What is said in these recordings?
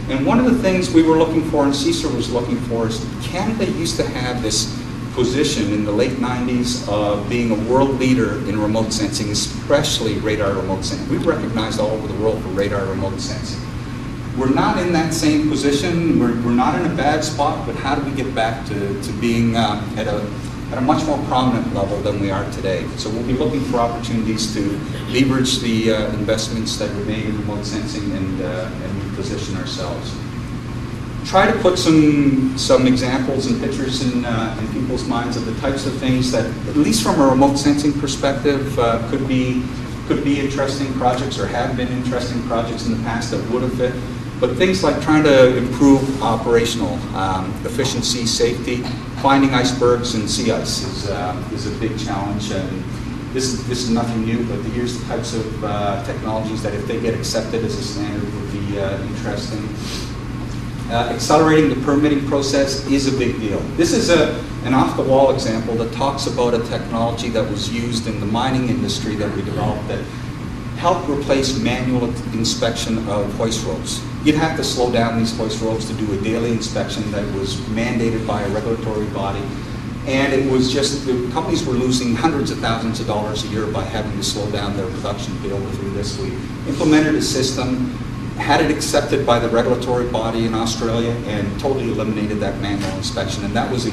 And one of the things we were looking for and CSER was looking for is Canada used to have this position in the late 90s of being a world leader in remote sensing, especially radar remote sensing. We were recognized all over the world for radar remote sensing. We're not in that same position. We're not in a bad spot, but how do we get back to being at a much more prominent level than we are today? So we'll be looking for opportunities to leverage the investments that were made in remote sensing and reposition ourselves. Try to put some examples and pictures in people's minds of the types of things that, at least from a remote sensing perspective, could be interesting projects or have been interesting projects in the past that would have fit. But things like trying to improve operational efficiency, safety, finding icebergs and sea ice is a big challenge. And this is nothing new, but here's the types of technologies that, if they get accepted as a standard, would be interesting. Accelerating the permitting process is a big deal. This is an off-the-wall example that talks about a technology that was used in the mining industry that we developed that helped replace manual inspection of hoist ropes. You'd have to slow down these hoist ropes to do a daily inspection that was mandated by a regulatory body. And it was just, the companies were losing hundreds of thousands of dollars a year by having to slow down their production to be able to do this. We implemented a system, had it accepted by the regulatory body in Australia, and totally eliminated that manual inspection. And that was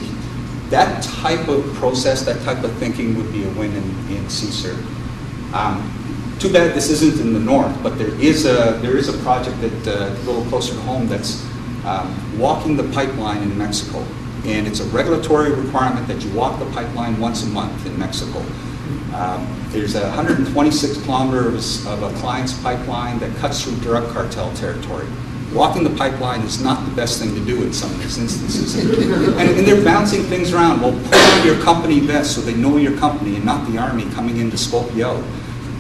that type of process, that type of thinking would be a win in CSER. Too bad this isn't in the north, but there is a project that a little closer to home that's walking the pipeline in Mexico. And it's a regulatory requirement that you walk the pipeline once a month in Mexico. There's 126 kilometers of a client's pipeline that cuts through drug cartel territory. Walking the pipeline is not the best thing to do in some of these instances. And they're bouncing things around. Well, put on your company vest so they know your company and not the army coming in to scope you out.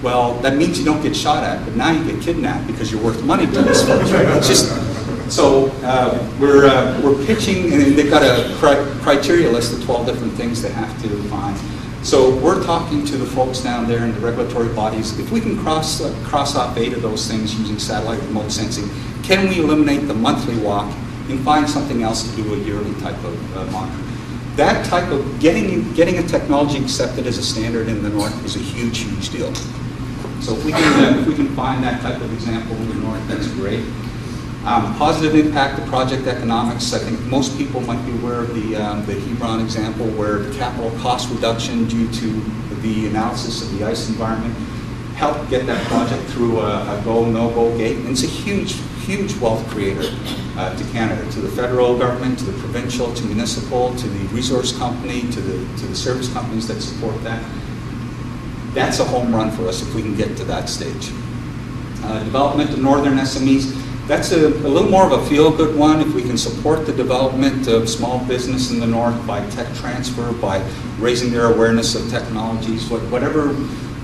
Well, that means you don't get shot at, but now you get kidnapped because you're worth money to these folks, right? It's just, so we're pitching, and they've got a criteria list of 12 different things they have to find. So we're talking to the folks down there in the regulatory bodies. If we can cross off 8 of those things using satellite remote sensing, can we eliminate the monthly walk and find something else to do a yearly type of monitoring? That type of getting a technology accepted as a standard in the north is a huge, huge deal. So if we can find that type of example in the north, that's great. Positive impact of project economics. I think most people might be aware of the Hebron example, where the capital cost reduction due to the analysis of the ice environment helped get that project through a go, no-go gate. And it's a huge, huge wealth creator to Canada, to the federal government, to the provincial, to municipal, to the resource company, to the service companies that support that. That's a home run for us if we can get to that stage. Development of northern SMEs. That's a little more of a feel-good one. If we can support the development of small business in the north by tech transfer, by raising their awareness of technologies, whatever,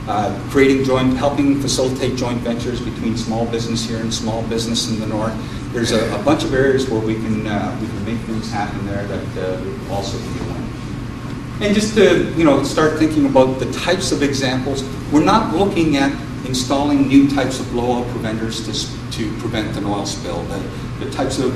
helping facilitate joint ventures between small business here and small business in the north. There's a bunch of areas where we can make things happen there that would also be a win. And just to start thinking about the types of examples, we're not looking at installing new types of blowout preventers to prevent an oil spill. The types of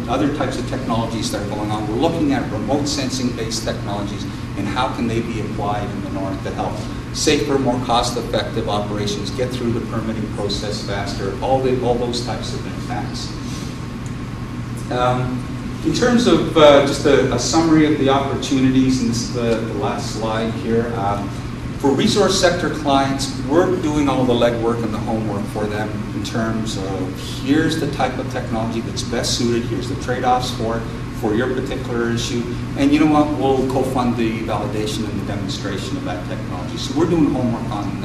other types of technologies that are going on. We're looking at remote sensing-based technologies and how can they be applied in the north to help safer, more cost-effective operations, get through the permitting process faster, all those types of impacts. In terms of just a summary of the opportunities, and this is the last slide here. For resource sector clients, we're doing all the legwork and the homework for them in terms of here's the type of technology that's best suited, here's the trade-offs for your particular issue, and you know what, we'll co-fund the validation and the demonstration of that technology. So we're doing homework on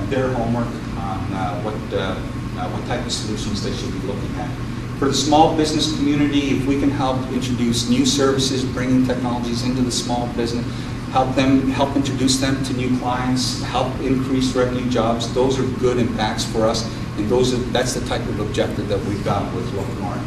their homework, on what type of solutions they should be looking at. For the small business community, if we can help introduce new services, bringing technologies into the small business, help introduce them to new clients, help increase revenue jobs, those are good impacts for us, and that's the type of objective that we've got with LOOKNorth.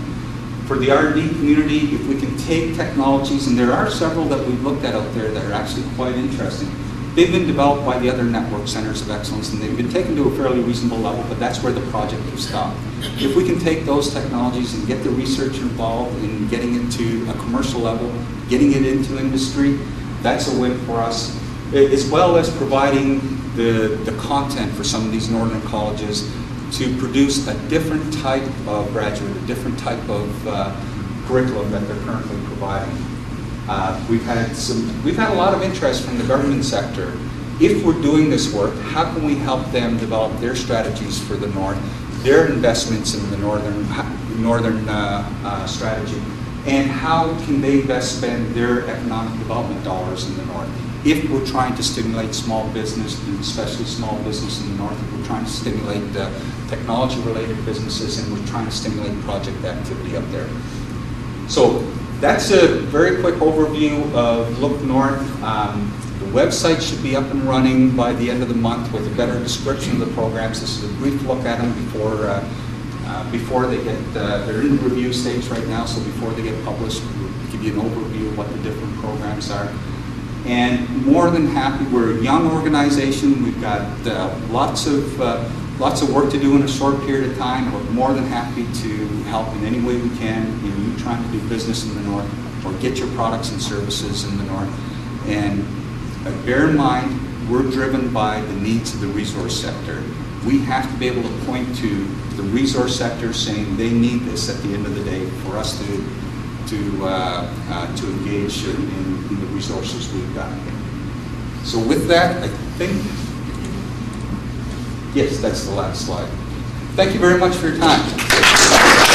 For the R&D community, if we can take technologies, and there are several that we've looked at out there that are actually quite interesting, they've been developed by the other network centers of excellence, and they've been taken to a fairly reasonable level, but that's where the project has stopped. If we can take those technologies and get the research involved in getting it to a commercial level, getting it into industry, that's a win for us, as well as providing the content for some of these northern colleges to produce a different type of graduate, a different type of curriculum that they're currently providing. We've had a lot of interest from the government sector. If we're doing this work, how can we help them develop their strategies for the North, their investments in the northern strategy, and how can they best spend their economic development dollars in the North? If we're trying to stimulate small business, and especially small business in the North, if we're trying to stimulate technology-related businesses, and we're trying to stimulate project activity up there. So that's a very quick overview of LOOKNorth. The website should be up and running by the end of the month with a better description of the programs. This is a brief look at them before they get, they're in the review stage right now, so before they get published, we'll give you an overview of what the different programs are. And more than happy, we're a young organization. We've got lots of work to do in a short period of time. We're more than happy to help in any way we can in you trying to do business in the North or get your products and services in the North. And bear in mind, we're driven by the needs of the resource sector. We have to be able to point to the resource sector saying they need this at the end of the day for us to engage in the resources we've got. So with that, I think, yes, that's the last slide. Thank you very much for your time.